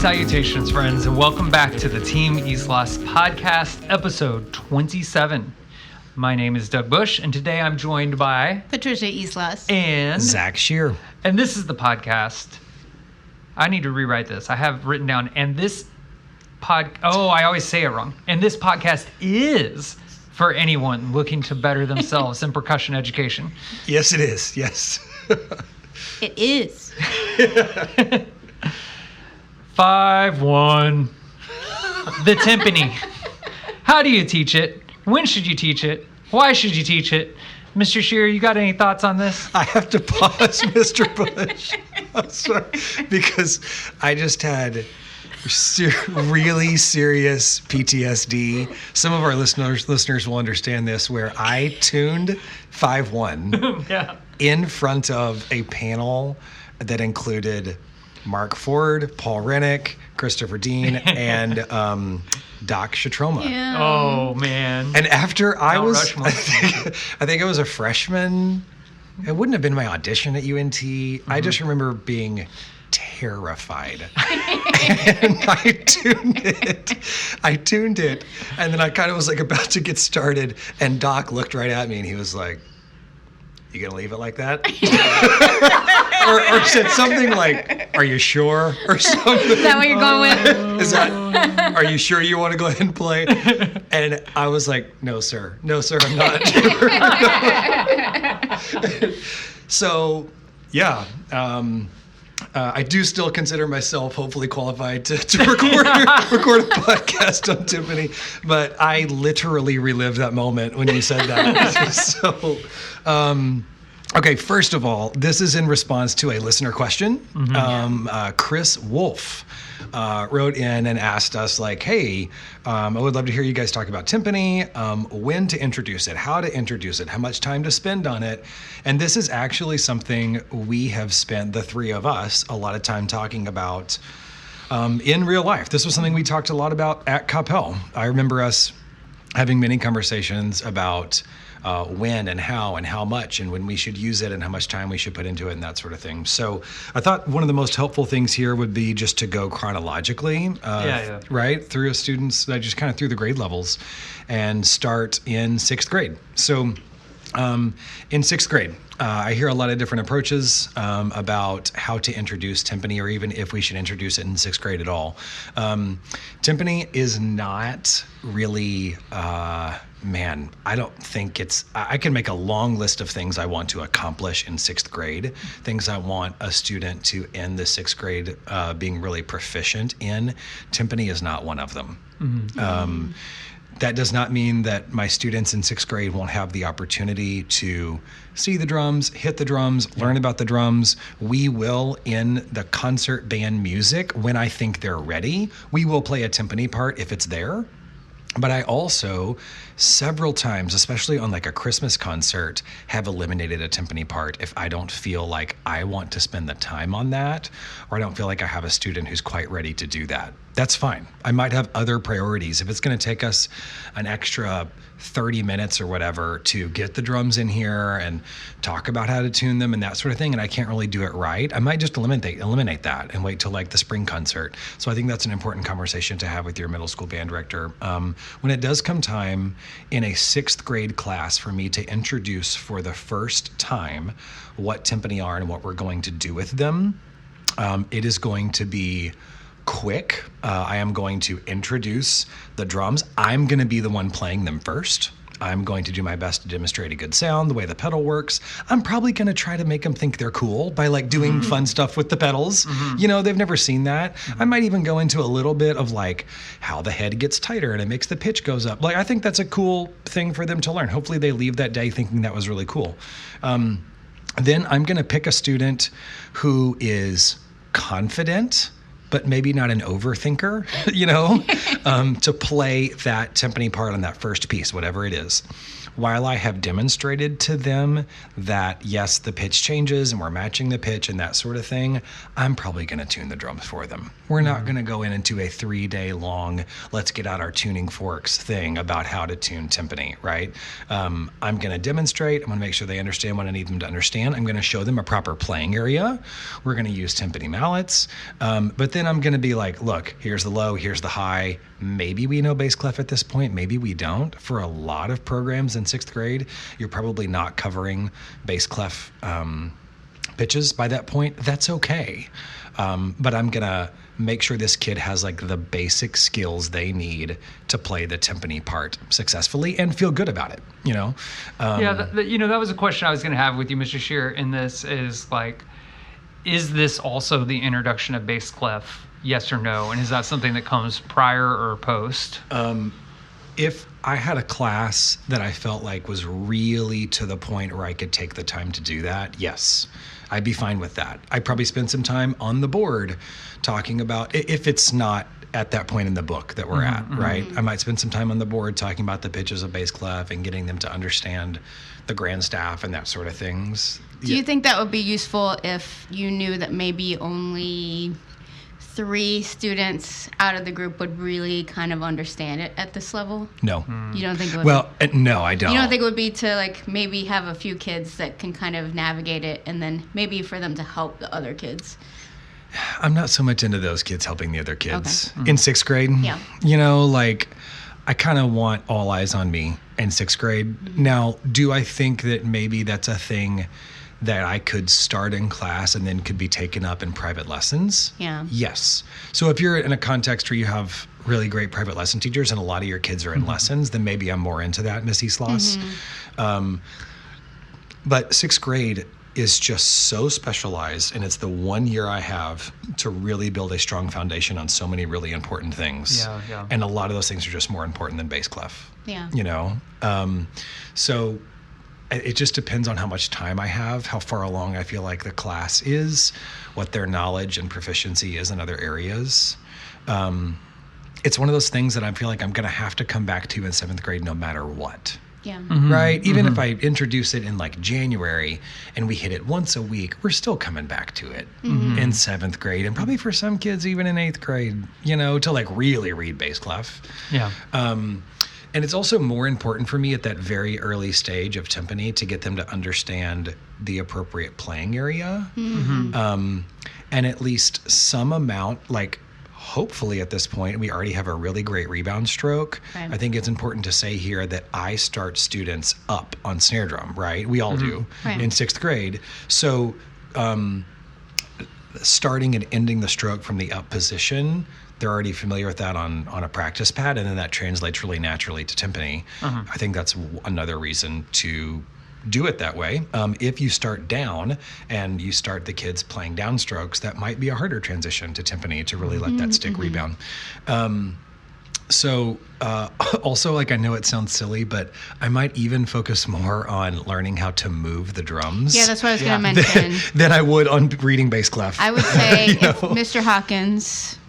Salutations, friends, and welcome back to the TeamIslas podcast, episode 27. My name is Doug Bush, and today I'm joined by Patricia Islas and Zach Shear. And this is the podcast. I need to rewrite this. I have written down, and this I always say it wrong. And this podcast is for anyone looking to better themselves in percussion education. Yes, it is. Yes. It is. 5-1. The timpani. How do you teach it? When should you teach it? Why should you teach it? Mr. Shear, you got any thoughts on this? I have to pause, Mr. Bush. I'm sorry, because I just had really serious PTSD. Some of our listeners will understand this, where I tuned 5-1 Yeah. in front of a panel that included Mark Ford, Paul Rennick, Christopher Dean, and Doc Shatroma. Yeah. Oh, man. And after I Mount was, Rushmore. I think I was a freshman. It wouldn't have been my audition at UNT. Mm-hmm. I just remember being terrified. And I tuned it. And then I kind of was like about to get started. And Doc looked right at me and he was like, "You gonna leave it like that?" or said something like, "Are you sure?" Or something. Is that what you're going with? Is that, are you sure you want to go ahead and play? And I was like, no, sir, I'm not. So, yeah. I do still consider myself hopefully qualified to record a podcast on timpani, but I literally relived that moment when you said that. So, okay, first of all, this is in response to a listener question. Mm-hmm. Chris Wolf wrote in and asked us, like, hey, I would love to hear you guys talk about timpani, when to introduce it, how to introduce it, how much time to spend on it. And this is actually something we have spent, the three of us, a lot of time talking about in real life. This was something we talked a lot about at Capel. I remember us having many conversations about when and how much and when we should use it and how much time we should put into it and that sort of thing. So I thought one of the most helpful things here would be just to go chronologically, right, through students, just kind of through the grade levels and start in sixth grade. So in sixth grade, I hear a lot of different approaches about how to introduce timpani, or even if we should introduce it in sixth grade at all. Timpani is not really, I don't think I can make a long list of things I want to accomplish in sixth grade, things I want a student to end the sixth grade being really proficient in. Timpani is not one of them. Mm-hmm. That does not mean that my students in sixth grade won't have the opportunity to see the drums, hit the drums, learn about the drums. We will, in the concert band music, when I think they're ready, we will play a timpani part if it's there. But I also, several times, especially on like a Christmas concert, have eliminated a timpani part if I don't feel like I want to spend the time on that, or I don't feel like I have a student who's quite ready to do that. That's fine. I might have other priorities. If it's going to take us an extra 30 minutes or whatever to get the drums in here and talk about how to tune them and that sort of thing, and I can't really do it right, I might just eliminate that and wait till like the spring concert. So I think that's an important conversation to have with your middle school band director. When it does come time in a sixth grade class for me to introduce for the first time what timpani are and what we're going to do with them, it is going to be quick. I am going to introduce the drums. I'm going to be the one playing them first. I'm going to do my best to demonstrate a good sound, the way the pedal works. I'm probably going to try to make them think they're cool by like doing fun stuff with the pedals. Mm-hmm. You know, they've never seen that. Mm-hmm. I might even go into a little bit of like how the head gets tighter and it makes the pitch goes up. Like, I think that's a cool thing for them to learn. Hopefully they leave that day thinking that was really cool. Then I'm going to pick a student who is confident, but maybe not an overthinker, to play that timpani part on that first piece, whatever it is. while I have demonstrated to them that, yes, the pitch changes and we're matching the pitch and that sort of thing, I'm probably going to tune the drums for them. We're not going to go into a 3-day long, let's get out our tuning forks thing about how to tune timpani, right? I'm going to demonstrate. I'm going to make sure they understand what I need them to understand. I'm going to show them a proper playing area. We're going to use timpani mallets. But then I'm going to be like, look, here's the low, here's the high. Maybe we know bass clef at this point. Maybe we don't. For a lot of programs in 6th grade, you're probably not covering bass clef pitches by that point. That's okay. But I'm going to make sure this kid has like the basic skills they need to play the timpani part successfully and feel good about it, you know? That was a question I was going to have with you, Mr. Shear, in this is like, is this also the introduction of bass clef? Yes or no? And is that something that comes prior or post? If I had a class that I felt like was really to the point where I could take the time to do that, yes, I'd be fine with that. I'd probably spend some time on the board talking about, if it's not at that point in the book that we're at, right? I might spend some time on the board talking about the pitches of bass clef and getting them to understand the grand staff and that sort of things. Do you think that would be useful if you knew that maybe only 3 students out of the group would really kind of understand it at this level? No. You don't think it would Well, no, I don't. You don't think it would be to like maybe have a few kids that can kind of navigate it and then maybe for them to help the other kids? I'm not so much into those kids helping the other kids. In 6th grade. Yeah. You know, like I kind of want all eyes on me in 6th grade. Now, do I think that maybe that's a thing that I could start in class and then could be taken up in private lessons? Yeah. Yes. So if you're in a context where you have really great private lesson teachers and a lot of your kids are in lessons, then maybe I'm more into that, Miss Islas. But 6th grade is just so specialized, and it's the one year I have to really build a strong foundation on so many really important things. Yeah. And a lot of those things are just more important than bass clef. Yeah. You know? So it just depends on how much time I have, how far along I feel like the class is, what their knowledge and proficiency is in other areas. It's one of those things that I feel like I'm going to have to come back to in 7th grade no matter what. Yeah. Right? Even if I introduce it in like January and we hit it once a week, we're still coming back to it in 7th grade, and probably for some kids even in 8th grade, you know, to like really read bass clef. Yeah. And it's also more important for me at that very early stage of timpani to get them to understand the appropriate playing area. And at least some amount, like hopefully at this point, we already have a really great rebound stroke. Right. I think it's important to say here that I start students up on snare drum, right? We all do in 6th grade. So starting and ending the stroke from the up position, they're already familiar with that on a practice pad, and then that translates really naturally to timpani. I think that's another reason to do it that way. If you start down and you start the kids playing downstrokes, that might be a harder transition to timpani to really let that stick rebound. So also, like, I know it sounds silly, but I might even focus more on learning how to move the drums. Yeah, that's what I was going to mention. Than I would on reading bass clef. I would say if Mr. Hawkins,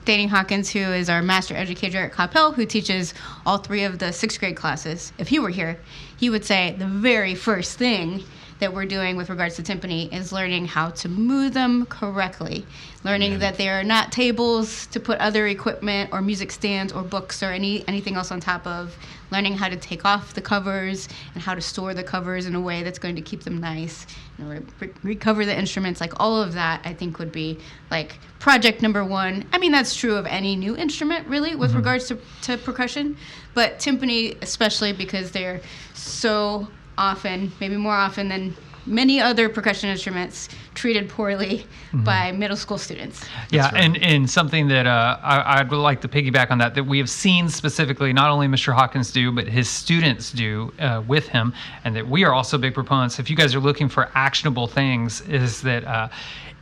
Danny Hawkins, who is our master educator at Coppell, who teaches all 3 of the 6th grade classes, if he were here, he would say the very first thing that we're doing with regards to timpani is learning how to move them correctly. Learning that they are not tables to put other equipment or music stands or books or anything else on top of. Learning how to take off the covers and how to store the covers in a way that's going to keep them nice. And recover the instruments. Like all of that, I think would be like project number 1. I mean, that's true of any new instrument, really, with regards to percussion. But timpani, especially because they're so often, maybe more often than many other percussion instruments, treated poorly by middle school students. Yeah, right. and something that I'd like to piggyback on that we have seen specifically, not only Mr. Hawkins do, but his students do with him, and that we are also big proponents. If you guys are looking for actionable things, is that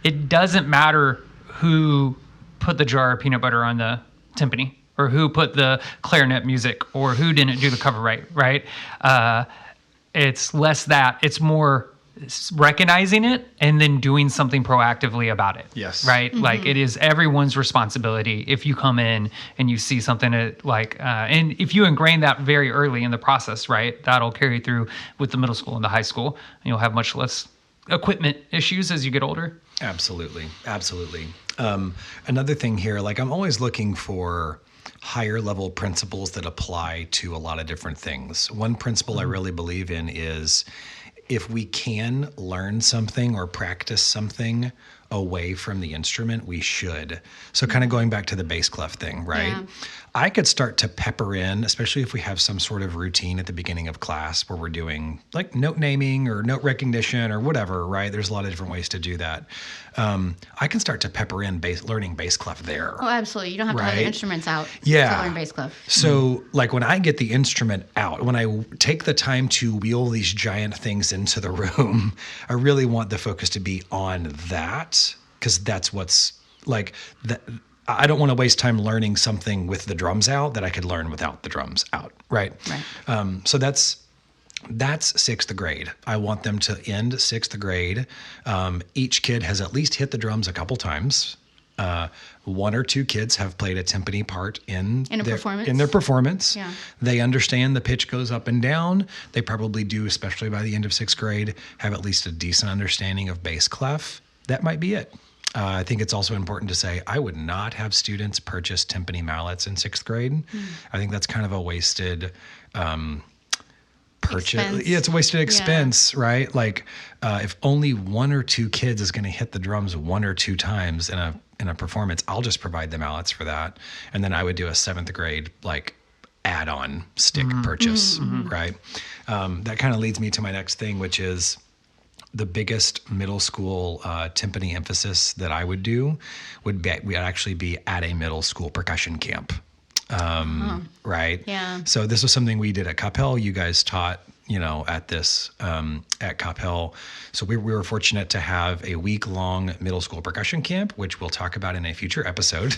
it doesn't matter who put the jar of peanut butter on the timpani, or who put the clarinet music, or who didn't do the cover right? It's less that. It's more recognizing it and then doing something proactively about it. Yes. Right. Like it is everyone's responsibility. If you come in and you see something and if you ingrain that very early in the process, right, that'll carry through with the middle school and the high school, and you'll have much less equipment issues as you get older. Absolutely. Another thing here, like I'm always looking for higher level principles that apply to a lot of different things. One principle I really believe in is if we can learn something or practice something away from the instrument, we should. So kind of going back to the bass clef thing, right? Yeah. I could start to pepper in, especially if we have some sort of routine at the beginning of class where we're doing like note naming or note recognition or whatever, right? There's a lot of different ways to do that. I can start to pepper in learning bass clef there. Oh, absolutely. You don't have to have the Right. instruments out to Yeah. learn bass clef. So like when I get the instrument out, when I take the time to wheel these giant things into the room, I really want the focus to be on that, because that's what's like that. I don't want to waste time learning something with the drums out that I could learn without the drums out, right? So that's sixth grade. I want them to end sixth grade. Each kid has at least hit the drums a couple times. One or two kids have played a timpani part in their performance. Yeah. They understand the pitch goes up and down. They probably do, especially by the end of sixth grade, have at least a decent understanding of bass clef. That might be it. I think it's also important to say I would not have students purchase timpani mallets in sixth grade. I think that's kind of a wasted purchase. Expense. Yeah, it's a wasted expense, right? Like if only one or two kids is going to hit the drums one or two times in a performance, I'll just provide the mallets for that, and then I would do a seventh grade like add-on stick purchase, right? That kind of leads me to my next thing, which is the biggest middle school timpani emphasis that I would do would actually be at a middle school percussion camp. Right? Yeah. So this was something we did at Capel. You guys taught, at this, at Capel. So we were fortunate to have a week-long middle school percussion camp, which we'll talk about in a future episode.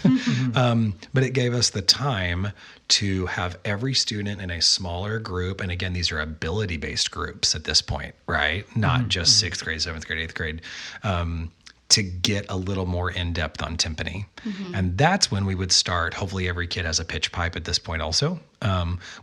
But it gave us the time to have every student in a smaller group. And again, these are ability-based groups at this point, right? Not just sixth grade, seventh grade, eighth grade. To get a little more in-depth on timpani. And that's when we would start, hopefully every kid has a pitch pipe at this point also.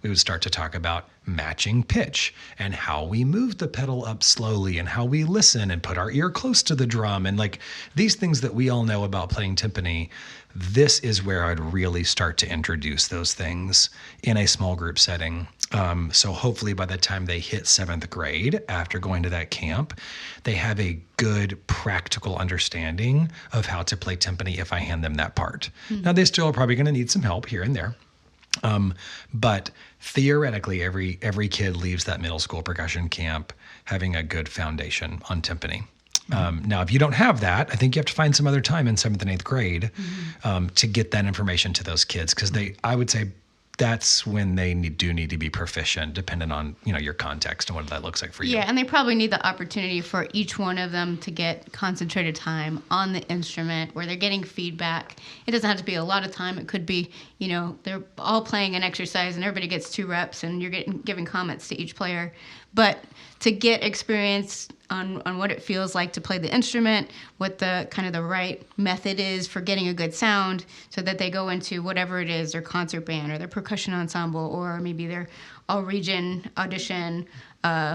We would start to talk about matching pitch and how we move the pedal up slowly and how we listen and put our ear close to the drum. And like these things that we all know about playing timpani, this is where I'd really start to introduce those things in a small group setting. So hopefully by the time they hit seventh grade, after going to that camp, they have a good practical understanding of how to play timpani if I hand them that part. Now they still are probably going to need some help here and there. But theoretically, every kid leaves that middle school percussion camp having a good foundation on timpani. Now, if you don't have that, I think you have to find some other time in seventh and eighth grade to get that information to those kids, because I would say that's when they do need to be proficient, depending on your context and what that looks like for you. Yeah, and they probably need the opportunity for each one of them to get concentrated time on the instrument where they're getting feedback. It doesn't have to be a lot of time. It could be, they're all playing an exercise and everybody gets 2 reps and you're giving comments to each player. But to get experience on what it feels like to play the instrument, what the kind of the right method is for getting a good sound, so that they go into whatever it is, their concert band or their percussion ensemble or maybe their all-region audition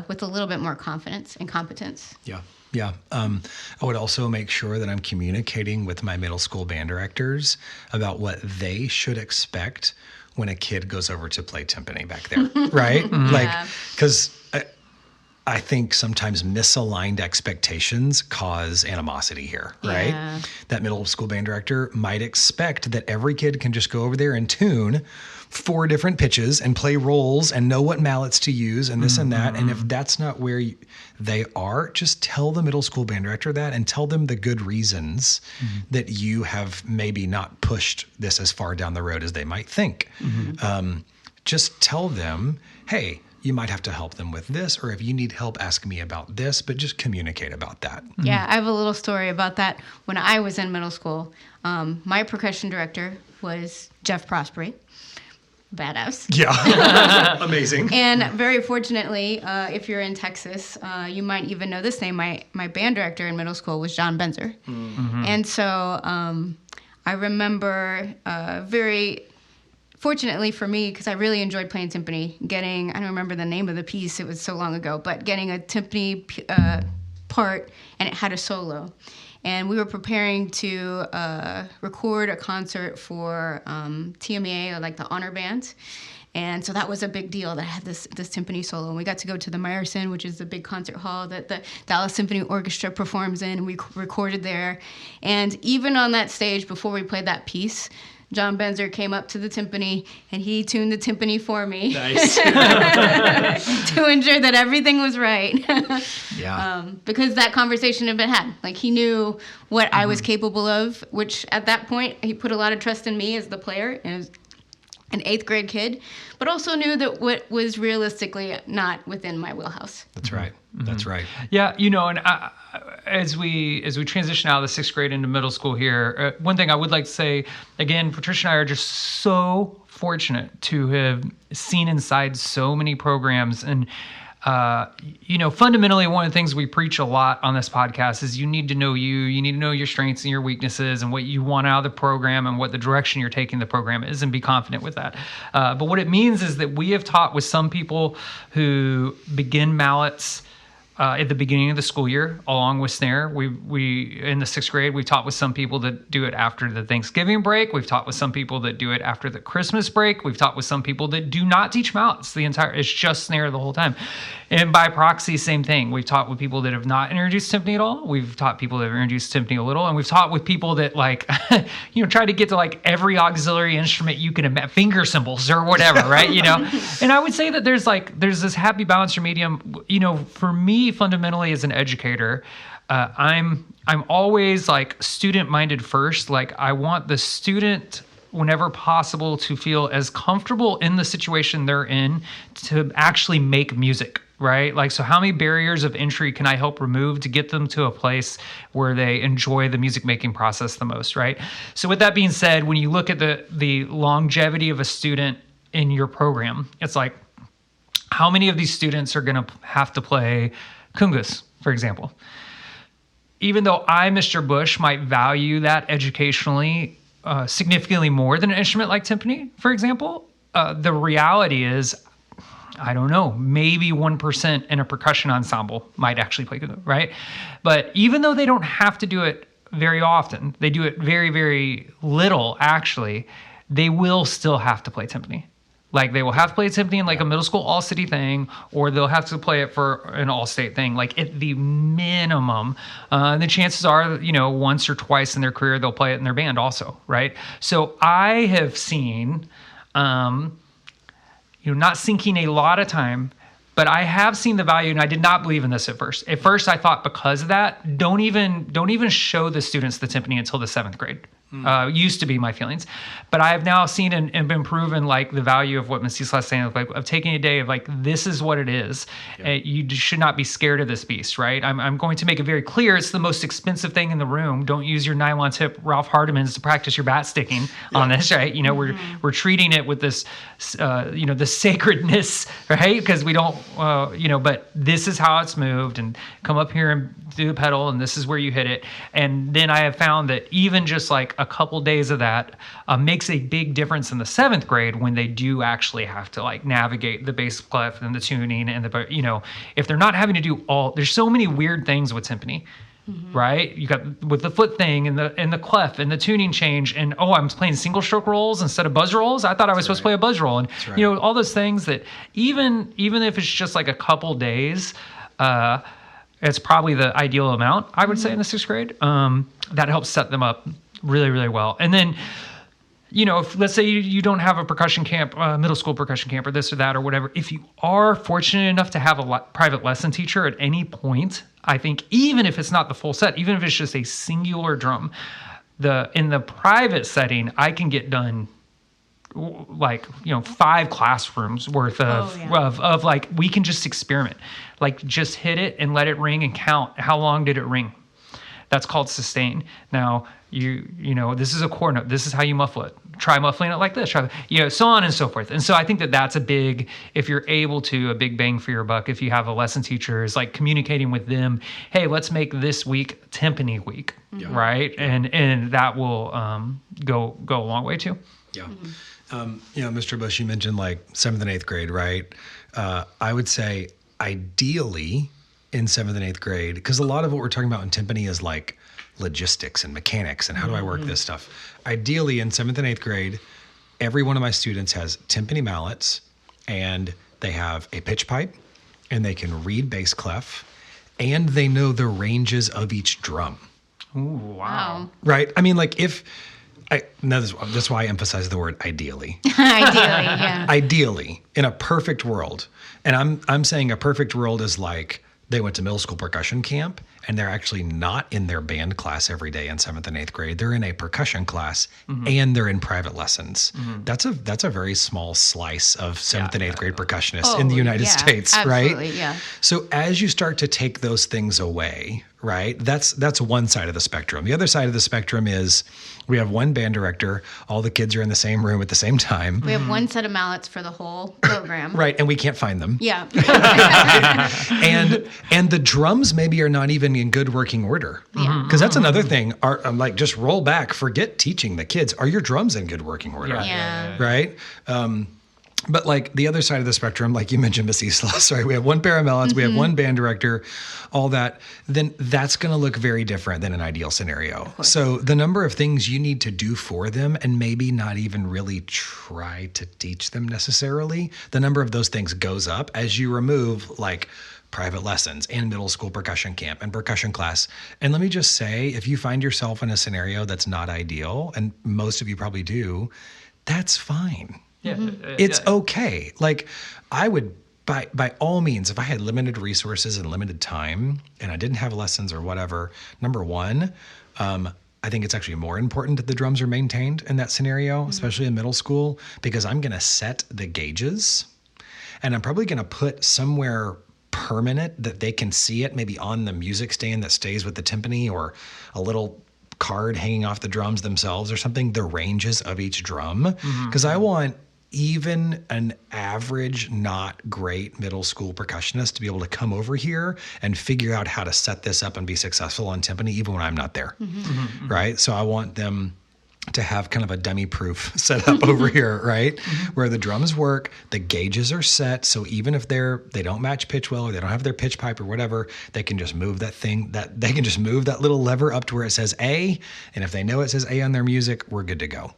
with a little bit more confidence and competence. Yeah. I would also make sure that I'm communicating with my middle school band directors about what they should expect when a kid goes over to play timpani back there, right? Like, because I think sometimes misaligned expectations cause animosity here, right? Yeah. That middle school band director might expect that every kid can just go over there and tune 4 different pitches and play rolls and know what mallets to use and this and that. And if that's not where they are, just tell the middle school band director that and tell them the good reasons that you have maybe not pushed this as far down the road as they might think. Just tell them, hey, you might have to help them with this, or if you need help, ask me about this, but just communicate about that. Yeah, I have a little story about that. When I was in middle school, my percussion director was Jeff Prospery. badass. Yeah. Amazing. And very fortunately, if you're in Texas, you might even know this name. My band director in middle school was John Benzer. And so I remember very fortunately for me, because I really enjoyed playing timpani, I don't remember the name of the piece, it was so long ago, but getting a timpani part, and it had a solo. And we were preparing to record a concert for TMEA, or like the honor band. And so that was a big deal that I had this timpani solo. And we got to go to the Meyerson, which is the big concert hall that the Dallas Symphony Orchestra performs in. And we recorded there. And even on that stage, before we played that piece, John Benzer came up to the timpani and he tuned the timpani for me. Nice. To ensure that everything was right. Yeah. Because that conversation had been had. Like, he knew what I was capable of, which at that point, he put a lot of trust in me as the player, as an 8th grade kid, but also knew that what was realistically not within my wheelhouse. That's right. That's right. Yeah, and as we transition out of the 6th grade into middle school here, one thing I would like to say, again, Patricia and I are just so fortunate to have seen inside so many programs. And, fundamentally, one of the things we preach a lot on this podcast is you need to know you need to know your strengths and your weaknesses and what you want out of the program and what the direction you're taking the program is, and be confident with that. But what it means is that we have taught with some people who begin mallets at the beginning of the school year, along with snare. We in the 6th grade, we've taught with some people that do it after the Thanksgiving break. We've taught with some people that do it after the Christmas break. We've taught with some people that do not teach mallets it's just snare the whole time. And by proxy, same thing. We've taught with people that have not introduced timpani at all. We've taught people that have introduced timpani a little, and we've taught with people that try to get to like every auxiliary instrument you can imagine, finger cymbals or whatever, right? And I would say that there's this happy balance or medium. For me, fundamentally as an educator, I'm always like student minded first. Like, I want the student, whenever possible, to feel as comfortable in the situation they're in to actually make music, right? Like, so how many barriers of entry can I help remove to get them to a place where they enjoy the music making process the most, right? So with that being said, when you look at the longevity of a student in your program, it's like, how many of these students are going to have to play kungas, for example? Even though I, Mr. Bush, might value that educationally significantly more than an instrument like timpani, for example, the reality is, I don't know, maybe 1% in a percussion ensemble might actually play kunga, right? But even though they don't have to do it very often, they do it very, very little, actually, they will still have to play timpani. Like, they will have to play timpani in like a middle school all-city thing, or they'll have to play it for an all-state thing, like at the minimum. And the chances are, once or twice in their career, they'll play it in their band also, right? So I have seen, not sinking a lot of time, but I have seen the value, and I did not believe in this at first. At first, I thought because of that, don't even show the students the timpani until the 7th grade. Used to be my feelings, but I have now seen and been proven like the value of what Ms. TeamIslas saying, like, of taking a day of like, this is what it is. You should not be scared of this beast, right? I'm going to make it very clear. It's the most expensive thing in the room. Don't use your nylon tip Ralph Hardemans to practice your bat sticking on this, right? We're treating it with this, the sacredness, right? Because we don't, but this is how it's moved, and come up here and do the pedal, and this is where you hit it. And then I have found that even just like a couple days of that makes a big difference in the 7th grade when they do actually have to like navigate the bass clef and the tuning and if they're not having to do there's so many weird things with timpani, right? You got with the foot thing and the clef and the tuning change, and I'm playing single stroke rolls instead of buzz rolls. I thought I was supposed to play a buzz roll, and all those things that even if it's just like a couple days, it's probably the ideal amount, I would say, in the 6th grade. That helps set them up really, really well. And then, if let's say you don't have a percussion camp, middle school percussion camp, or this or that or whatever, if you are fortunate enough to have a private lesson teacher at any point, I think even if it's not the full set, even if it's just a singular drum, in the private setting, I can get done like 5 classrooms worth of like, we can just experiment, like just hit it and let it ring and count how long did it ring. That's called sustain. Now, this is a core note. This is how you muffle it. try muffling it like this, try, so on and so forth. And so I think that that's a big, if you're able to, a big bang for your buck. If you have a lesson teacher, is like communicating with them, hey, let's make this week timpani week, right? And that will go a long way too. Yeah. Mr. Bush, you mentioned like 7th and 8th grade, right? I would say ideally in 7th and 8th grade, because a lot of what we're talking about in timpani is like logistics and mechanics and how do I work this stuff. Ideally in 7th and 8th grade, every one of my students has timpani mallets and they have a pitch pipe and they can read bass clef and they know the ranges of each drum. Ooh, wow. Right? I mean, like that's why I emphasize the word ideally. Ideally, yeah. Ideally, in a perfect world. And I'm saying a perfect world is like they went to middle school percussion camp and they're actually not in their band class every day in 7th and 8th grade. They're in a percussion class and they're in private lessons. That's a very small slice of 7th and 8th grade percussionists in the United States, absolutely, right? Yeah. So as you start to take those things away, right? That's one side of the spectrum. The other side of the spectrum is we have one band director. All the kids are in the same room at the same time. We have one set of mallets for the whole program. Right, and we can't find them. Yeah. and the drums maybe are not even in good working order. Because that's another thing. I'm like, just roll back. Forget teaching the kids. Are your drums in good working order? Yeah. Right? But like the other side of the spectrum, like you mentioned, Miss Islas, right? We have one pair of mallets, we have one band director, all that. Then that's going to look very different than an ideal scenario. So the number of things you need to do for them and maybe not even really try to teach them necessarily, the number of those things goes up as you remove like private lessons and middle school percussion camp and percussion class. And let me just say, if you find yourself in a scenario that's not ideal, and most of you probably do, that's fine. Yeah, It's okay. Like I would, by all means, if I had limited resources and limited time and I didn't have lessons or whatever, number one, I think it's actually more important that the drums are maintained in that scenario, especially in middle school, because I'm going to set the gauges and I'm probably going to put somewhere permanent that they can see it, maybe on the music stand that stays with the timpani or a little card hanging off the drums themselves or something, the ranges of each drum. Because I want even an average, not great middle school percussionist to be able to come over here and figure out how to set this up and be successful on timpani, even when I'm not there, right? So I want them to have kind of a dummy-proof setup over here, right? Where the drums work, the gauges are set, so even if they don't match pitch well or they don't have their pitch pipe or whatever, they can just move they can just move that little lever up to where it says A, and if they know it says A on their music, we're good to go.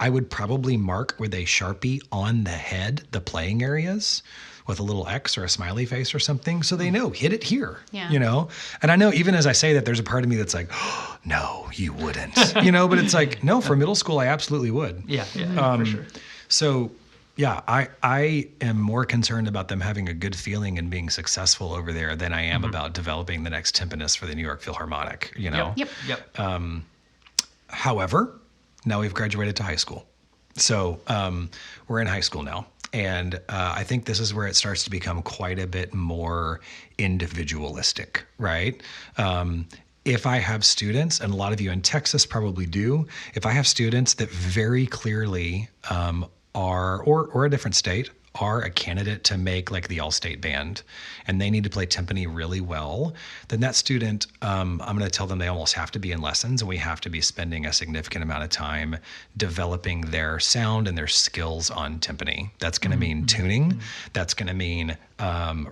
I would probably mark with a Sharpie on the head the playing areas with a little X or a smiley face or something, so they know, hit it here, And I know even as I say that, there's a part of me that's like, oh, no, you wouldn't, but it's like, no, for middle school, I absolutely would. Yeah, for sure. So yeah, I am more concerned about them having a good feeling and being successful over there than I am about developing the next timpanist for the New York Philharmonic, Yep. However, now we've graduated to high school. So we're in high school now. And I think this is where it starts to become quite a bit more individualistic, right? If I have students, and a lot of you in Texas probably do, if I have students that very clearly are, or a different state, are a candidate to make like the all-state band and they need to play timpani really well, then that student, I'm going to tell them they almost have to be in lessons and we have to be spending a significant amount of time developing their sound and their skills on timpani. That's going to mean tuning. That's going to mean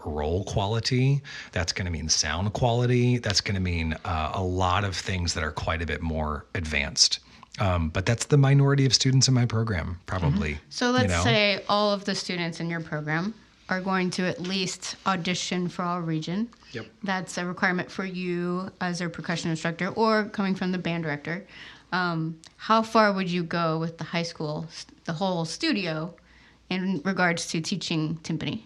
roll quality. That's going to mean sound quality. That's going to mean a lot of things that are quite a bit more advanced. But that's the minority of students in my program, probably. So let's say all of the students in your program are going to at least audition for all region. Yep. That's a requirement for you as a percussion instructor or coming from the band director. How far would you go with the high school, the whole studio, in regards to teaching timpani?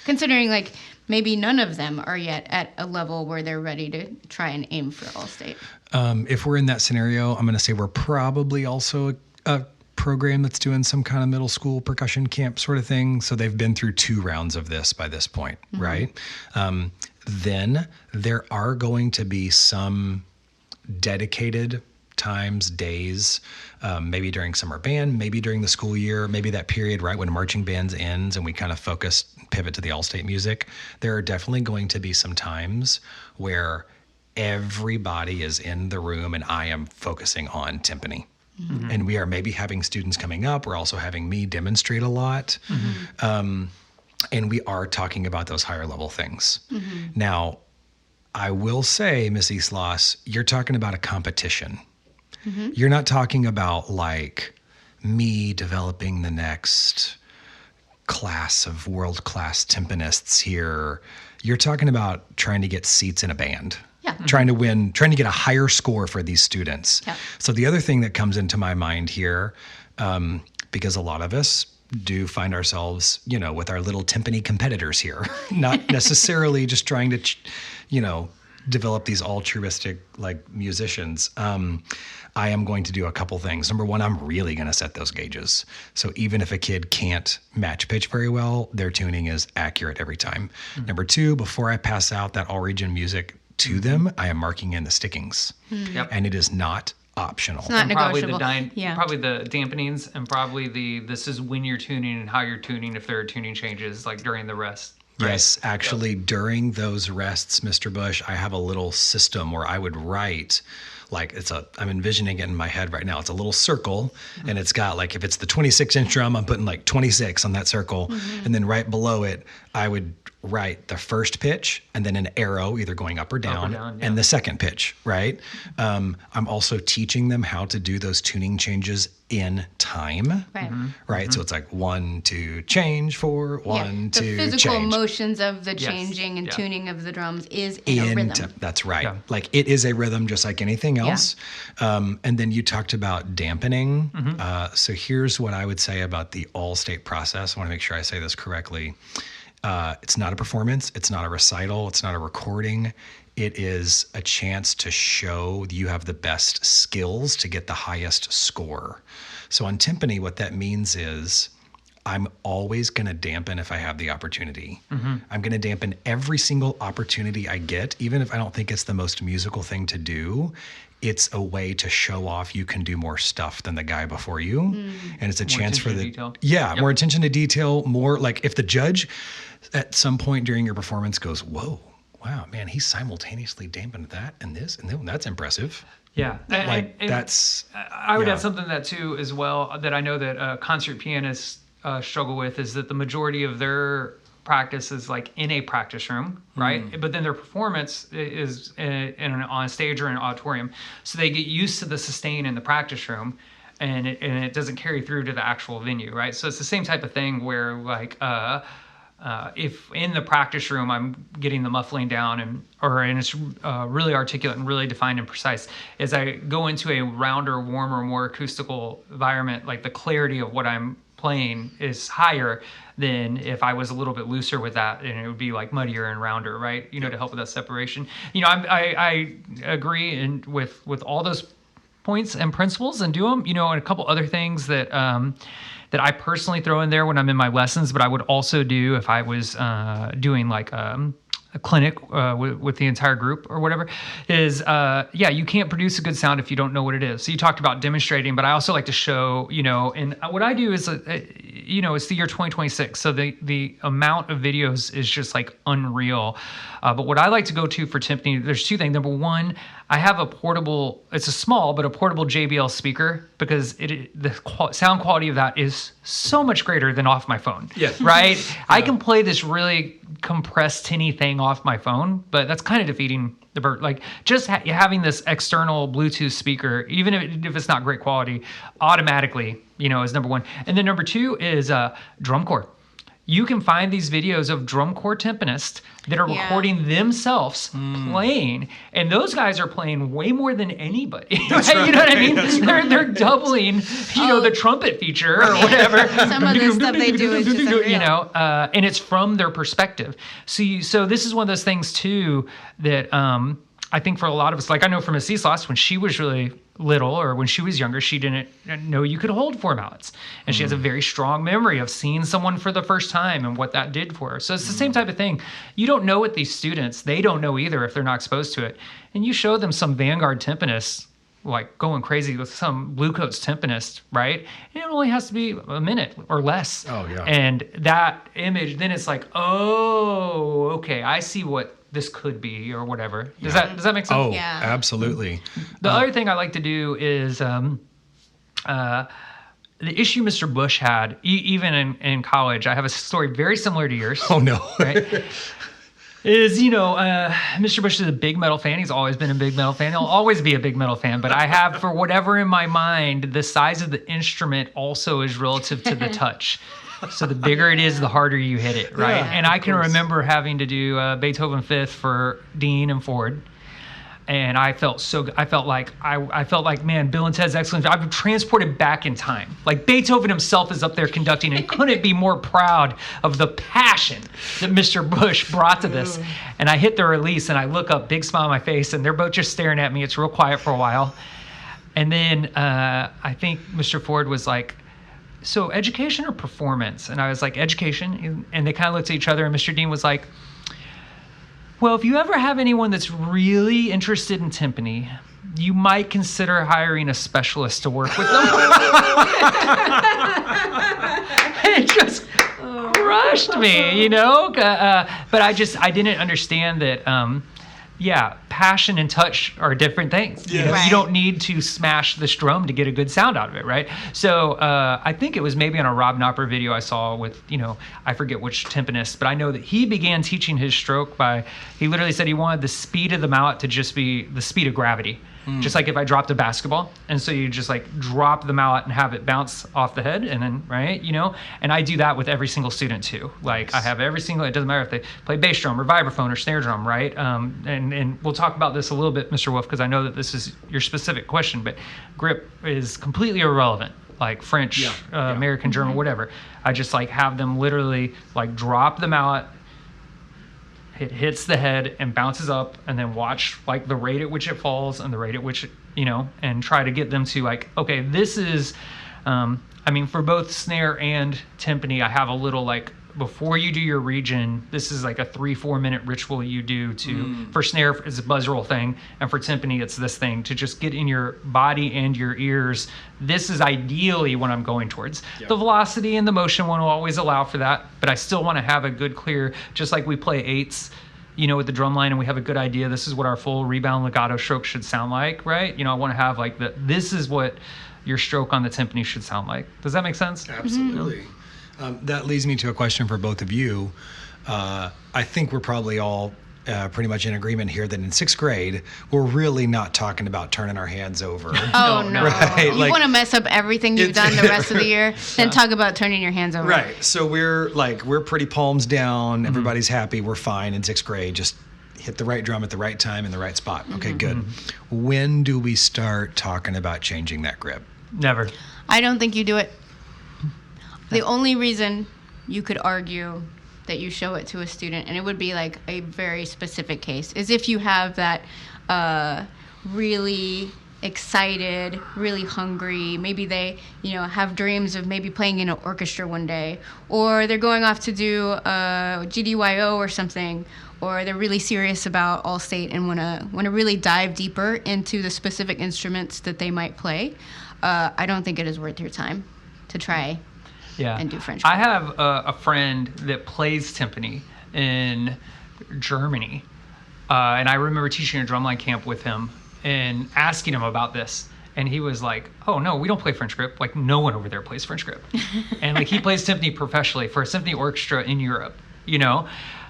Considering like maybe none of them are yet at a level where they're ready to try and aim for all-state. If we're in that scenario, I'm going to say we're probably also a program that's doing some kind of middle school percussion camp sort of thing. So they've been through 2 rounds of this by this point, right? Then there are going to be some dedicated times, days, maybe during summer band, maybe during the school year, maybe that period right when marching bands ends and we kind of pivot to the all-state music. There are definitely going to be some times where everybody is in the room and I am focusing on timpani. Mm-hmm. And we are maybe having students coming up. We're also having me demonstrate a lot. Mm-hmm. And we are talking about those higher level things. Mm-hmm. Now, I will say, Miss Islas, you're talking about a competition. Mm-hmm. You're not talking about like me developing the next class of world-class timpanists here. You're talking about trying to get seats in a band. Yeah. Trying to get a higher score for these students. Yeah. So the other thing that comes into my mind here, because a lot of us do find ourselves, with our little timpani competitors here, not necessarily just trying to, develop these altruistic like musicians. I am going to do a couple things. Number one, I'm really going to set those gauges. So even if a kid can't match pitch very well, their tuning is accurate every time. Mm-hmm. Number two, before I pass out that all region music to them, I am marking in the stickings. Mm-hmm. Yep. And it is not optional. It's not negotiable. Probably the dampenings and probably this is when you're tuning and how you're tuning if there are tuning changes like during the rest. Right? Yes, actually during those rests, Mr. Bush, I have a little system where I would write I'm envisioning it in my head right now. It's a little circle and it's got like, if it's the 26-inch drum, I'm putting like 26 on that circle. Mm-hmm. And then right below it, I would write the first pitch and then an arrow either going up or down and the second pitch, right? I'm also teaching them how to do those tuning changes in time, right? Mm-hmm. Right. Mm-hmm. So it's like 1, 2, change, 4, 1, 2, change. The physical motions of the changing and tuning of the drums is in a rhythm. That's right. Yeah. Like it is a rhythm just like anything else. Yeah. And then you talked about dampening. Mm-hmm. So here's what I would say about the all-state process. I want to make sure I say this correctly. It's not a performance. It's not a recital. It's not a recording. It is a chance to show you have the best skills to get the highest score. So on timpani, what that means is I'm always going to dampen if I have the opportunity. Mm-hmm. I'm going to dampen every single opportunity I get, even if I don't think it's the most musical thing to do. It's a way to show off you can do more stuff than the guy before you. And it's a chance for more attention to detail, more like if the judge at some point during your performance goes, whoa, wow, man, he simultaneously dampened that and this, and that's impressive. Yeah. And I would add something to that too as well that I know that concert pianists struggle with is that the majority of their practice is like in a practice room, right? But then their performance is on a stage or an auditorium. So they get used to the sustain in the practice room and it doesn't carry through to the actual venue, right? So it's the same type of thing where like, if in the practice room I'm getting the muffling down and it's really articulate and really defined and precise, as I go into a rounder, warmer, more acoustical environment, like the clarity of what I'm playing is higher than if I was a little bit looser with that, and it would be like muddier and rounder, right? To help with that separation. I agree with all those points and principles and do them. And a couple other things that I personally throw in there when I'm in my lessons, but I would also do if I was doing like a clinic with the entire group or whatever, is you can't produce a good sound if you don't know what it is. So you talked about demonstrating, but I also like to show, and what I do is, it's the year 2026. So the amount of videos is just like unreal. But what I like to go to for timpani, there's two things. Number one, I have a portable, it's a small, but a portable JBL speaker because the sound quality of that is so much greater than off my phone. Yeah. Right? Yeah. I can play this really compressed tinny thing off my phone, but that's kind of defeating the bird. Like just having this external Bluetooth speaker, even if it's not great quality, automatically, is number one. And then number two is drum corps. You can find these videos of drum corps timpanists that are recording themselves playing, and those guys are playing way more than anybody. Right? You know what I mean? They're doubling, the trumpet feature or whatever. Some of the stuff they do is just unreal. And it's from their perspective. So this is one of those things too that I think for a lot of us, like I know from Miss Islas, when she was really little or when she was younger, she didn't know you could hold 4 mallets. And she has a very strong memory of seeing someone for the first time and what that did for her. So it's the same type of thing. You don't know what these students, they don't know either if they're not exposed to it. And you show them some vanguard timpanists, like going crazy with some Blue Coats timpanist, right? And it only has to be a minute or less. Oh, yeah. And that image, then it's like, oh, okay, I see what this could be or whatever. Does that make sense? Oh, Yeah. absolutely. The other thing I like to do is the issue Mr. Bush had, even in college, I have a story very similar to yours. Oh, no. Right? Is, Mr. Bush is a big metal fan. He's always been a big metal fan. He'll always be a big metal fan. But I have, for whatever in my mind, the size of the instrument also is relative to the touch. So the bigger it is, the harder you hit it, right? Yeah, and I can course. remember having to do Beethoven Fifth for Dean and Ford. And I felt like, man, Bill and Ted's Excellent. I've been transported back in time. Like Beethoven himself is up there conducting and couldn't be more proud of the passion that Mr. Bush brought to this. And I hit the release and I look up, big smile on my face, and they're both just staring at me. It's real quiet for a while. And then I think Mr. Ford was like, so education or performance? And I was like, education. And they kind of looked at each other, and Mr. Dean was like, well, if you ever have anyone that's really interested in timpani, you might consider hiring a specialist to work with them. It just crushed me, But I didn't understand that, passion and touch are different things. Yes. Right. You don't need to smash the drum to get a good sound out of it, right? So I think it was maybe on a Rob Knopper video I saw with, I forget which timpanist, but I know that he began teaching his stroke he literally said he wanted the speed of the mallet to just be the speed of gravity. Just like if I dropped a basketball. And so you just like drop the mallet and have it bounce off the head and then, right, And I do that with every single student too. Like I have it doesn't matter if they play bass drum or vibraphone or snare drum, right? And we'll talk about this a little bit, Mr. Wolf, because I know that this is your specific question, but grip is completely irrelevant. Like French, American, German, whatever. I just like have them literally like drop the mallet, it hits the head and bounces up, and then watch like the rate at which it falls and the rate at which, and try to get them to like, okay, this is, for both snare and timpani, I have a little like, before you do your region, this is like a 3-4 minute ritual you do for snare, it's a buzz roll thing, and for timpani, it's this thing to just get in your body and your ears. This is ideally what I'm going towards. Yep. The velocity and the motion one will always allow for that, but I still want to have a good clear, just like we play eights, with the drum line, and we have a good idea. This is what our full rebound legato stroke should sound like, right? I want to have like this is what your stroke on the timpani should sound like. Does that make sense? Absolutely. That leads me to a question for both of you. I think we're probably all pretty much in agreement here that in 6th grade, we're really not talking about turning our hands over. Oh, no. Right? You want to mess up everything you've done the rest of the year, then talk about turning your hands over. Right. So we're pretty palms down. Everybody's happy. We're fine in 6th grade. Just hit the right drum at the right time in the right spot. Okay, good. When do we start talking about changing that grip? Never. I don't think you do it. The only reason you could argue that you show it to a student, and it would be like a very specific case, is if you have that really excited, really hungry, maybe they, have dreams of maybe playing in an orchestra one day, or they're going off to do GDYO or something, or they're really serious about All-State and want to really dive deeper into the specific instruments that they might play. I don't think it is worth your time to try and do French. I have a friend that plays timpani in Germany, and I remember teaching a drumline camp with him and asking him about this, and he was like, "Oh no, we don't play French grip. Like no one over there plays French grip," and like he plays timpani professionally for a symphony orchestra in Europe,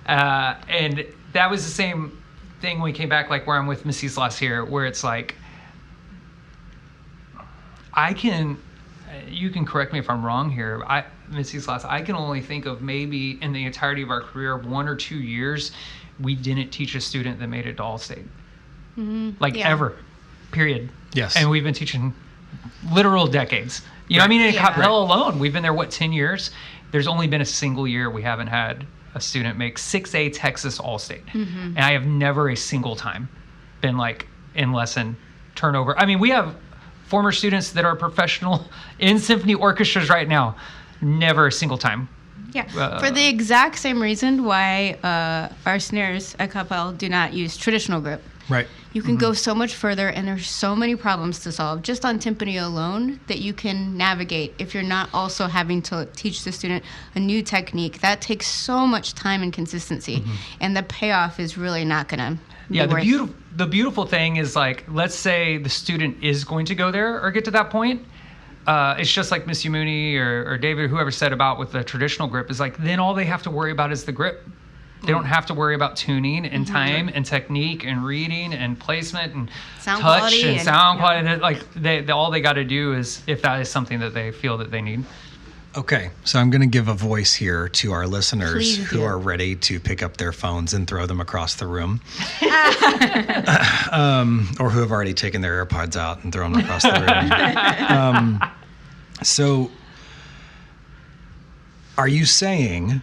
and that was the same thing when we came back, like where I'm with TeamIslas here, where it's like, you can correct me if I'm wrong here. TeamIslas, I can only think of maybe in the entirety of our career, 1 or 2 years, we didn't teach a student that made it to All-State. Ever, period. Yes. And we've been teaching literal decades. In Capella alone, we've been there, 10 years? There's only been a single year we haven't had a student make 6A Texas All-State. And I have never a single time been like in lesson turnover. We have former students that are professional in symphony orchestras right now. Never a single time. Yeah, for the exact same reason why our snares at Capel do not use traditional grip. Right. You can go so much further, and there's so many problems to solve just on timpani alone that you can navigate if you're not also having to teach the student a new technique. That takes so much time and consistency, and the payoff is really not going to be worth. The beautiful thing is, like, let's say the student is going to go there or get to that point. It's just like Miss Yamuni or David, whoever said about with the traditional grip, is like, then all they have to worry about is the grip. They don't have to worry about tuning and time and technique and reading and placement and Sound touch quality and sound quality. Like, all they got to do is, if that is something that they feel that they need. Okay, so I'm going to give a voice here to our listeners Please who do. are ready to pick up their phones and throw them across the room, or who have already taken their AirPods out and thrown them across the room. So, are you saying,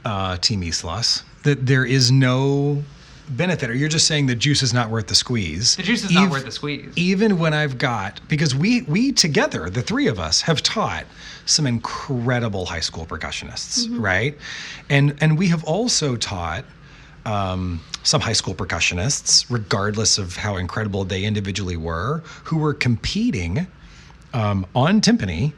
TeamIslas, that there is no benefit, or you're just saying the juice is not worth the squeeze? The juice is not worth the squeeze. Even when I've got, because we together, the three of us, have taught some incredible high school percussionists, right? And we have also taught some high school percussionists, regardless of how incredible they individually were, who were competing on timpani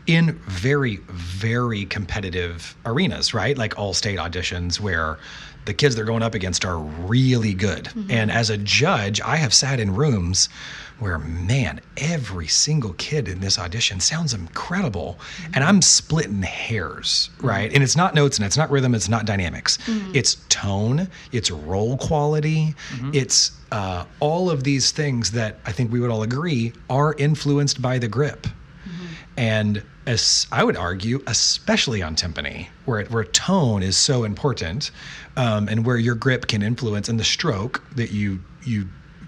in very, very competitive arenas, right? Like all-state auditions where the kids they're going up against are really good. And as a judge, I have sat in rooms where, man, every single kid in this audition sounds incredible. And I'm splitting hairs, right? And it's not notes and it's not rhythm, it's not dynamics. It's tone, it's roll quality, it's all of these things that I think we would all agree are influenced by the grip. And as I would argue, especially on timpani, where tone is so important, and where your grip can influence, and the stroke that you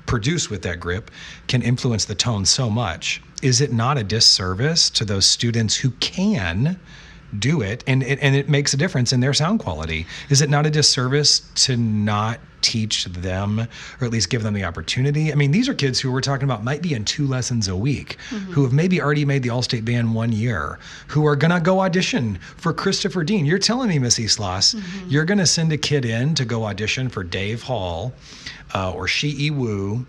produce with that grip can influence the tone so much. Is it not a disservice to those students who can do it, and it makes a difference in their sound quality? Is it not a disservice to not teach them, or at least give them the opportunity? I mean, these are kids who we're talking about might be in 2 lessons a week, who have maybe already made the All-State Band 1 year, who are gonna go audition for Christopher Dean. You're telling me, Miss Islas, you're gonna send a kid in to go audition for Dave Hall or Shi Wu,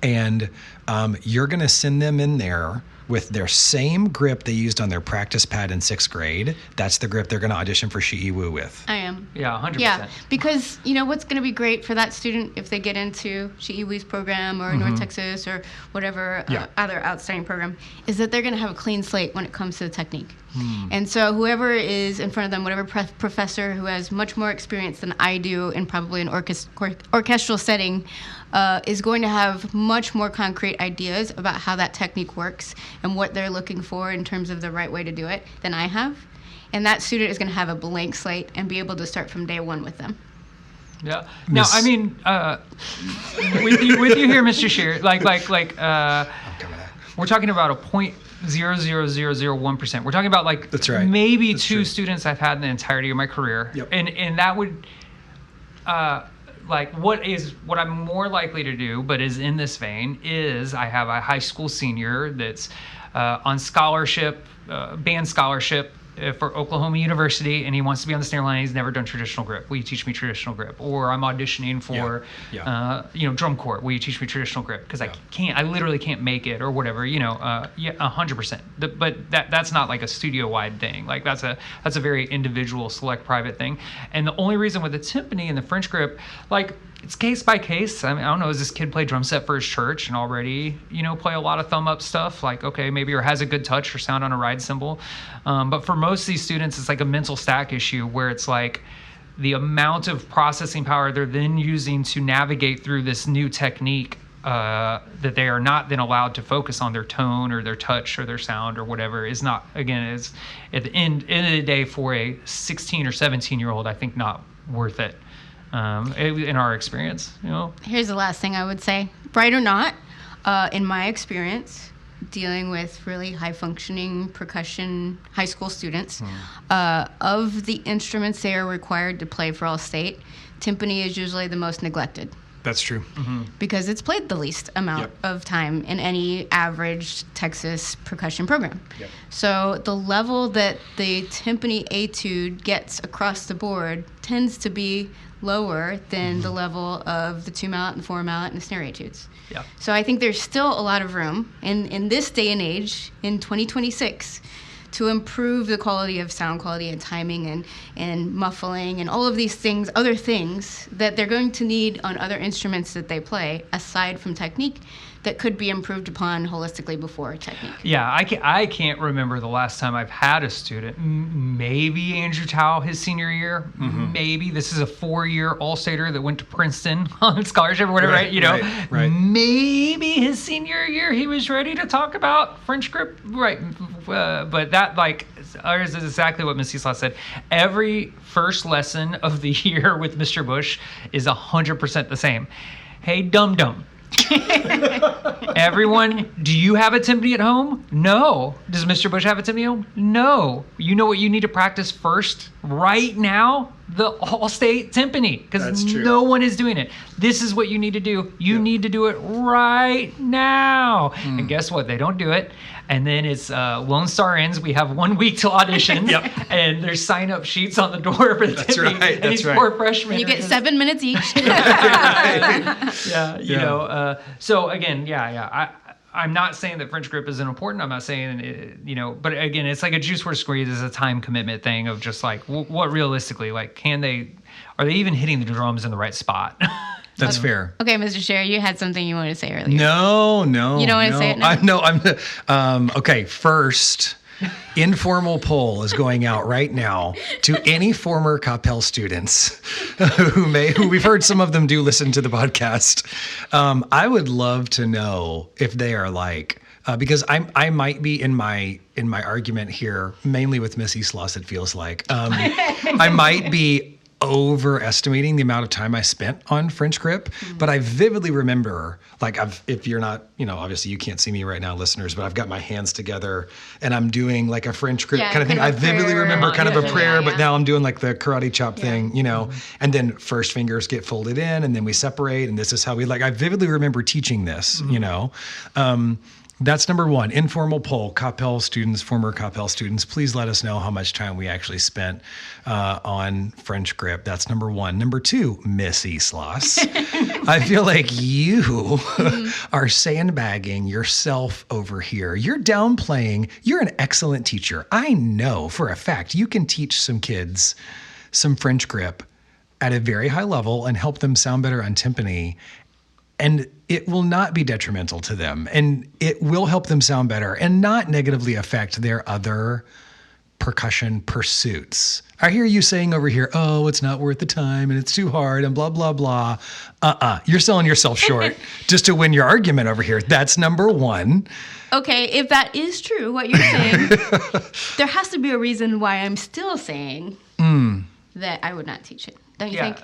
and you're gonna send them in there with their same grip they used on their practice pad in 6th grade. That's the grip they're going to audition for Shi Wu with. I am. Yeah, 100%. Yeah, because you know what's going to be great for that student if they get into Shi Wu's program or North Texas or whatever other outstanding program is that they're going to have a clean slate when it comes to the technique. And so whoever is in front of them, whatever professor who has much more experience than I do in probably an orchestral setting, is going to have much more concrete ideas about how that technique works and what they're looking for in terms of the right way to do it than I have. And that student is going to have a blank slate and be able to start from day one with them. Yeah. Now, I mean, with you here, Mr. Shear, we're talking about a 0.00001%. We're talking about That's right. maybe That's 2 true. students I've had in the entirety of my career. Yep. And that would what I'm more likely to do, but is in this vein, is I have a high school senior that's on scholarship, band scholarship for Oklahoma University, and he wants to be on the snare line. He's never done traditional grip. Will you teach me traditional grip? Or I'm auditioning for, drum corps. Will you teach me traditional grip? Because I literally can't make it, or whatever. 100%. But that's not like a studio-wide thing. Like that's a very individual, select, private thing. And the only reason with the timpani and the French grip, it's case by case. I mean, I don't know, does this kid play drum set for his church and already, play a lot of thumb up stuff? Okay, maybe, or has a good touch or sound on a ride cymbal. But for most of these students, it's like a mental stack issue where it's like the amount of processing power they're then using to navigate through this new technique that they are not then allowed to focus on their tone or their touch or their sound or whatever is not, again, is at the end of the day for a 16 or 17-year-old, I think not worth it. In our experience, Here's the last thing I would say. Right or not, in my experience, dealing with really high-functioning percussion high school students, of the instruments they are required to play for all state, timpani is usually the most neglected. That's true. because it's played the least amount of time in any average Texas percussion program. Yep. So the level that the timpani etude gets across the board tends to be lower than the level of the 2-mallet and 4-mallet and the snare etudes. Yeah. So I think there's still a lot of room in this day and age, in 2026, to improve the quality of sound quality and timing and muffling and all of these things, other things that they're going to need on other instruments that they play, aside from technique, that could be improved upon holistically before technique. Yeah, I can't remember the last time I've had a student. Maybe Andrew Tao his senior year. Maybe this is a 4-year All-Stater that went to Princeton on scholarship or whatever, right? You know, right. Maybe his senior year he was ready to talk about French grip, right? But that ours is exactly what Miss Islas said. Every first lesson of the year with Mr. Bush is 100% the same. Hey, dum-dum. Everyone, do you have a timpani at home? No. Does Mr. Bush have a timpani at home? No. You know what you need to practice first right now? The All-State timpani, because no one is doing it. This is what you need to do. You need to do it right now. And guess what? They don't do it. And then it's Lone Star ends. We have 1 week till audition. And there's sign-up sheets on the door for the timpani. Right. And these poor freshmen. And you get 7 minutes each. You know. So again, I'm not saying that French grip isn't important. I'm not saying it, you know, but again, it's like a juice worth squeeze is a time commitment thing of just like what realistically, like, are they even hitting the drums in the right spot? That's fair. Okay, Mr. Scher, you had something you wanted to say earlier. No. You don't want to say it now? Okay, first, informal poll is going out right now to any former Capel students who we've heard some of them do listen to the podcast. I would love to know if they are like, because I might be in my argument here, mainly with Miss Islas, it feels like. I might be overestimating the amount of time I spent on French grip, but I vividly remember, like, if you're not, you know, obviously you can't see me right now, listeners, but I've got my hands together and I'm doing like a French grip kind of thing. I vividly remember kind of a prayer, but now I'm doing like the karate chop thing, you know, and then first fingers get folded in and then we separate. And this is how I vividly remember teaching this, you know. That's number one. Informal poll. Capel students, former Capel students, please let us know how much time we actually spent on French grip. That's number one. Number two, Miss Islas. I feel like you are sandbagging yourself over here. You're downplaying. You're an excellent teacher. I know for a fact you can teach some kids some French grip at a very high level and help them sound better on timpani. And it will not be detrimental to them, and it will help them sound better and not negatively affect their other percussion pursuits. I hear you saying over here, oh, it's not worth the time and it's too hard and blah, blah, blah. You're selling yourself short just to win your argument over here. That's number one. Okay, if that is true, what you're saying, there has to be a reason why I'm still saying that I would not teach it. Don't you think?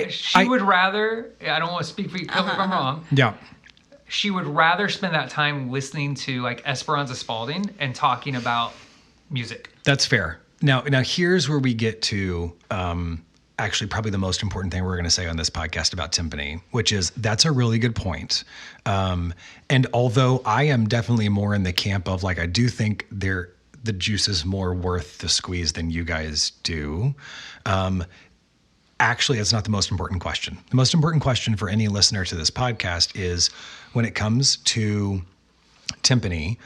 She would rather, I don't want to speak for you, tell me if I'm wrong. Yeah. She would rather spend that time listening to like Esperanza Spalding and talking about music. That's fair. Now here's where we get to actually probably the most important thing we're going to say on this podcast about timpani, which is that's a really good point. And although I am definitely more in the camp of like, I do think the juice is more worth the squeeze than you guys do. Actually, it's not the most important question. The most important question for any listener to this podcast is when it comes to timpani,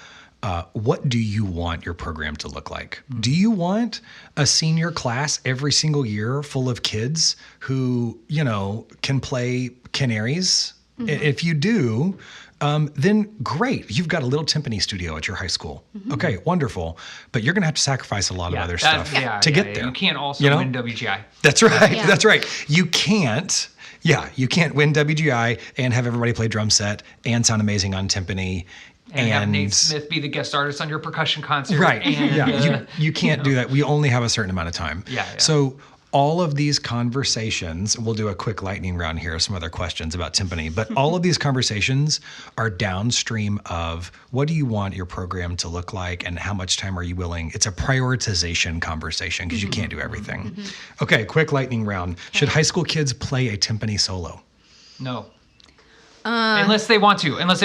what do you want your program to look like? Do you want a senior class every single year full of kids who, you know, can play canaries? If you do, then great. You've got a little timpani studio at your high school. Okay, wonderful. But you're going to have to sacrifice a lot of other stuff to get there. You can't also win WGI. That's right. Yeah. That's right. You can't win WGI and have everybody play drum set and sound amazing on timpani. And have Nate Smith be the guest artist on your percussion concert. Right. And, you can't do that. We only have a certain amount of time. Yeah. So all of these conversations, we'll do a quick lightning round here, some other questions about timpani, but all of these conversations are downstream of what do you want your program to look like and how much time are you willing? It's a prioritization conversation because you can't do everything. Okay, quick lightning round. Should high school kids play a timpani solo? No. Unless they want to. Unless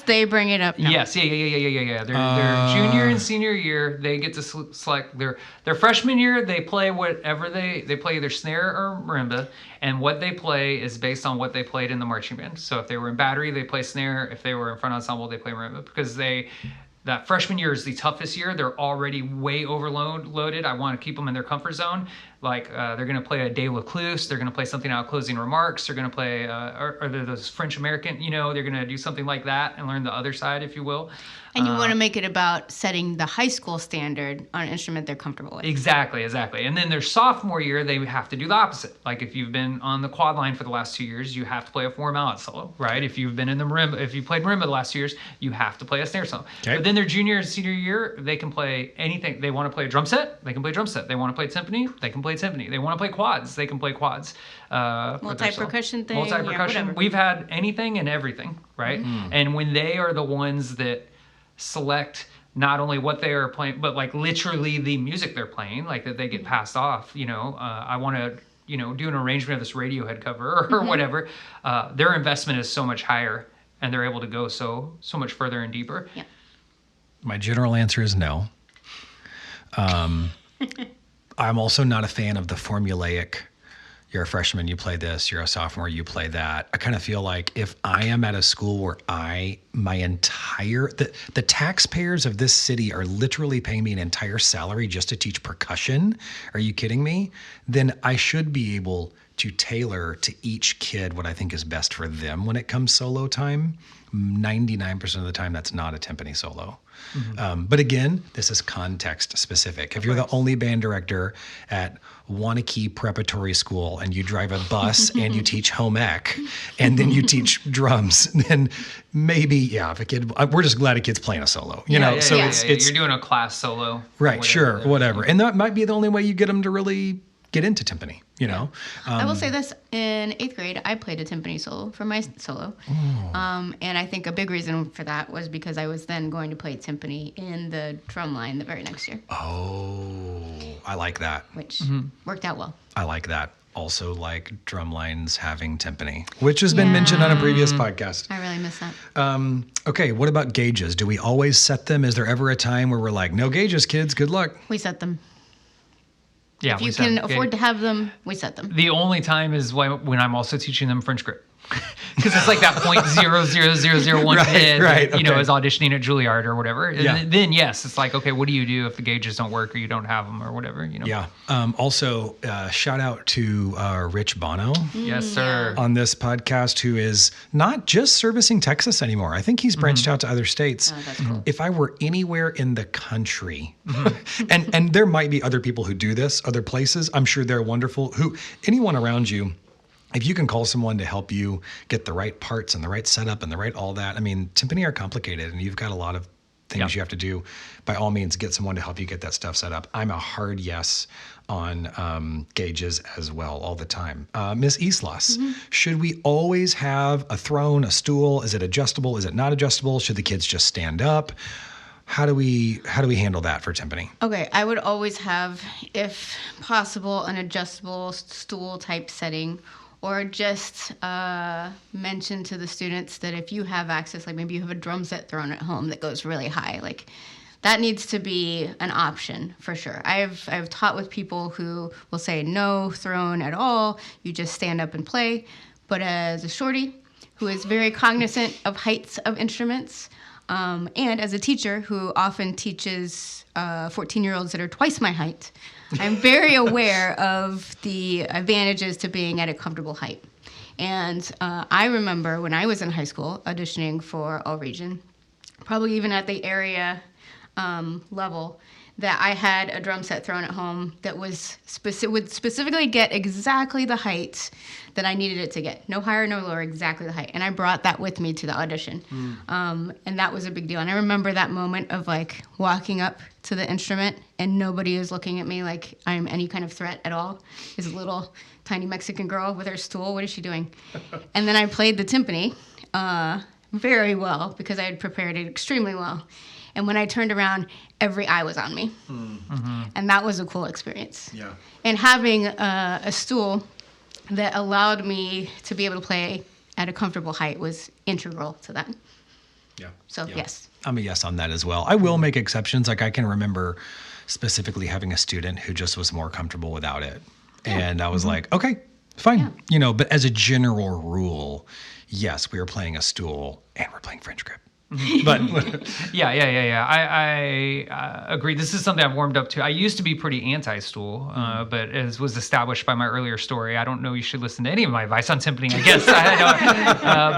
they bring it up. No. Yes, yeah. Their junior and senior year, they get to select their freshman year. They play whatever they play, either snare or marimba, and what they play is based on what they played in the marching band. So if they were in battery, they play snare. If they were in front ensemble, they play marimba because that freshman year is the toughest year. They're already way overloaded. I want to keep them in their comfort zone. Like they're going to play a De L'Ecluse. They're going to play something out of Closing Remarks. They're going to play, or those French American, they're going to do something like that and learn the other side, if you will. And you want to make it about setting the high school standard on an instrument they're comfortable with. Exactly. And then their sophomore year, they have to do the opposite. Like if you've been on the quad line for the last 2 years, you have to play a four mallet solo, right? If you've been in the marimba, if you played marimba the last 2 years, you have to play a snare solo. Okay. But then their junior and senior year, they can play anything. They want to play a drum set, they can play drum set. They want to play timpani, they can play timpani. They want to play quads, they can play quads. Multi-percussion thing. Multi-percussion. Yeah, we've had anything and everything, right? Mm-hmm. And when they are the ones that select not only what they are playing, but like literally the music they're playing, like that they get passed off, I want to, do an arrangement of this Radiohead cover or whatever. Their investment is so much higher and they're able to go so much further and deeper. Yeah. My general answer is no. I'm also not a fan of the formulaic, you're a freshman, you play this, you're a sophomore, you play that. I kind of feel like if I am at a school where the taxpayers of this city are literally paying me an entire salary just to teach percussion, are you kidding me? Then I should be able to tailor to each kid what I think is best for them when it comes solo time. 99% of the time, that's not a timpani solo. Mm-hmm. But again, this is context specific. If you're the only band director at Wanakee Preparatory School and you drive a bus and you teach home ec and then you teach drums, then maybe, if a kid, we're just glad a kid's playing a solo, So it's you're doing a class solo. Right, whatever. And that might be the only way you get them to really get into timpani, I will say this, in 8th grade, I played a timpani solo for my solo. And I think a big reason for that was because I was then going to play timpani in the drum line the very next year. Oh, I like that. Which worked out well. I like that. Also like drum lines having timpani, which has been mentioned on a previous podcast. I really miss that. Okay, what about gauges? Do we always set them? Is there ever a time where we're like, no gauges, kids, good luck? We set them. Yeah, if you can afford to have them, we set them. The only time is when I'm also teaching them French grip. Because it's like that 0.00001 kid that, is auditioning at Juilliard or whatever. And then, yes, it's like, okay, what do you do if the gauges don't work or you don't have them or whatever, Yeah. Also, shout out to Rich Bono. Yes, sir. On this podcast, who is not just servicing Texas anymore. I think he's branched out to other states. Oh, that's cool. If I were anywhere in the country, and there might be other people who do this, other places, I'm sure they're wonderful. Anyone around you, if you can call someone to help you get the right parts and the right setup and the right all that, I mean, timpani are complicated and you've got a lot of things you have to do. By all means, get someone to help you get that stuff set up. I'm a hard yes on gauges as well all the time. Ms. Islas, should we always have a throne, a stool? Is it adjustable? Is it not adjustable? Should the kids just stand up? How do we handle that for timpani? Okay, I would always have, if possible, an adjustable stool type setting. Or just mention to the students that if you have access, like maybe you have a drum set thrown at home that goes really high, like that needs to be an option for sure. I've taught with people who will say no throne at all, you just stand up and play. But as a shorty who is very cognizant of heights of instruments, and as a teacher who often teaches 14-year-olds that are twice my height, I'm very aware of the advantages to being at a comfortable height. And I remember when I was in high school auditioning for All Region, probably even at the area level, that I had a drum set thrown at home that was would specifically get exactly the height that I needed it to get. No higher, no lower, exactly the height. And I brought that with me to the audition. And that was a big deal. And I remember that moment of like walking up to the instrument and nobody is looking at me like I'm any kind of threat at all. This little tiny Mexican girl with her stool, what is she doing? And then I played the timpani very well because I had prepared it extremely well. And when I turned around, every eye was on me. And that was a cool experience. Yeah. And having a stool that allowed me to be able to play at a comfortable height was integral to that. Yeah. So, Yeah. yes. I'm a yes on that as well. I will make exceptions. Like I can remember specifically having a student who just was more comfortable without it. And I was like, okay, fine. But as a general rule, yes, we are playing a stool and we're playing French grip. But Yeah. I agree. This is something I've warmed up to. I used to be pretty anti-stool, but as was established by my earlier story, I don't know you should listen to any of my advice on timpani, I guess.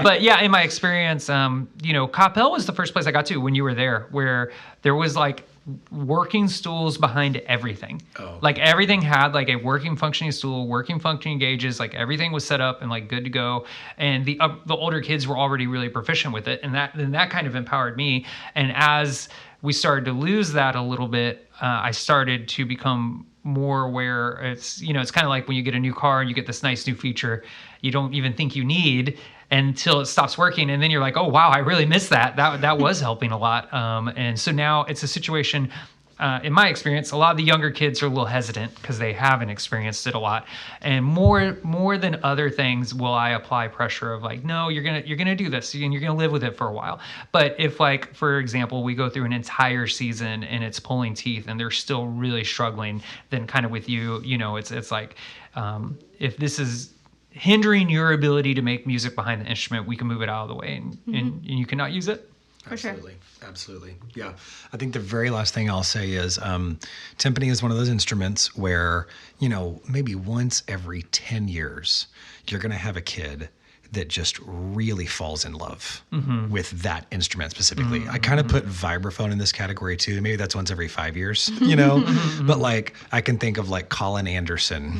But yeah, in my experience, Capel was the first place I got to when you were there, where there was like working stools behind everything. Oh. Like everything had like a working functioning stool, working functioning gauges, like everything was set up and like good to go. And the older kids were already really proficient with it. And that kind of empowered me. And as we started to lose that a little bit, I started to become more aware. It's kind of like when you get a new car and you get this nice new feature you don't even think you need until it stops working. And then you're like, oh, wow, I really missed that. That was helping a lot. And so now it's a situation, in my experience, a lot of the younger kids are a little hesitant because they haven't experienced it a lot. And more than other things will I apply pressure of like, no, you're gonna do this and you're gonna live with it for a while. But if like, for example, we go through an entire season and it's pulling teeth and they're still really struggling, then kind of with you, it's like, if this is hindering your ability to make music behind the instrument, we can move it out of the way and you cannot use it. For sure. Absolutely. Yeah. I think the very last thing I'll say is timpani is one of those instruments where, maybe once every 10 years, you're going to have a kid that just really falls in love with that instrument specifically. I kind of put vibraphone in this category too. Maybe that's once every 5 years, but like I can think of like Colin Anderson,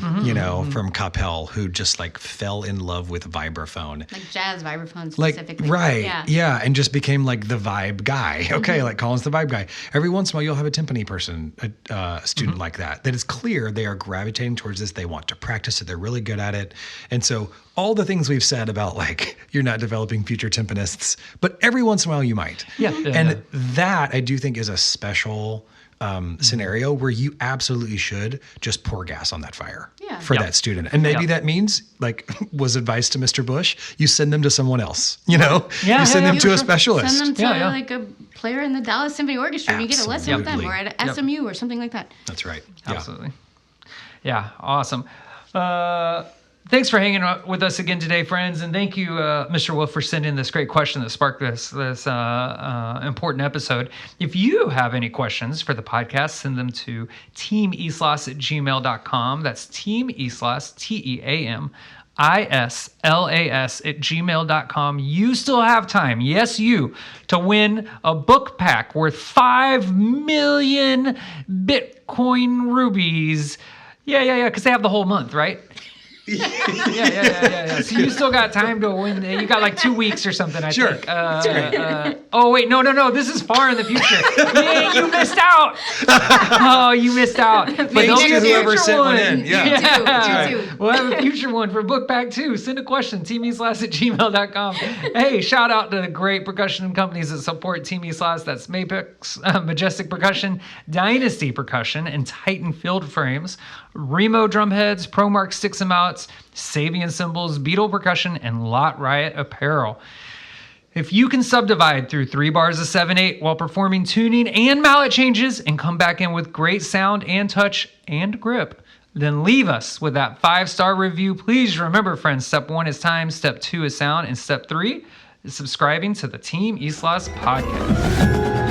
from Capel, who just like fell in love with vibraphone. Like jazz vibraphone specifically. Right. Yeah. And just became like the vibe guy. Okay. Like Colin's the vibe guy. Every once in a while you'll have a timpani person, a student like that is clear they are gravitating towards this. They want to practice it. They're really good at it. And so all the things we've said about like you're not developing future timpanists, but every once in a while you might. And that I do think is a special scenario where you absolutely should just pour gas on that fire for that student. And maybe that means, like was advice to Mr. Bush, you send them to someone else, you send them to a specialist. Send them to like a player in the Dallas Symphony Orchestra and you get a lesson with them or at SMU or something like that. That's right. Absolutely. Yeah. Awesome. Thanks for hanging out with us again today, friends, and thank you, Mr. Wolf, for sending this great question that sparked this important episode. If you have any questions for the podcast, send them to TeamIslas@gmail.com. That's TeamIslas, TeamIslas@gmail.com. You still have time, yes, you, to win a book pack worth 5 million Bitcoin rubies. Yeah, because they have the whole month, right? Yeah. So you still got time to win. You got like 2 weeks or something, I think. Oh, wait, no. This is far in the future. You missed out. Oh, you missed out. But Thanks to whoever sent one in. You too. We'll have a future one for Book Pack 2. Send a question, teamislas@gmail.com. Hey, shout out to the great percussion companies that support Team Islas. That's Mapex, Majestic Percussion, Dynasty Percussion, and Titan Field Frames, Remo Drumheads, ProMark Sticks and Mounts, Sabian Cymbals, Beetle Percussion, and Lot Riot Apparel. If you can subdivide through 3 bars of 7/8 while performing tuning and mallet changes and come back in with great sound and touch and grip, then leave us with that 5-star review. Please remember, friends, step 1 is time, step 2 is sound, and step 3 is subscribing to the Team Islas podcast.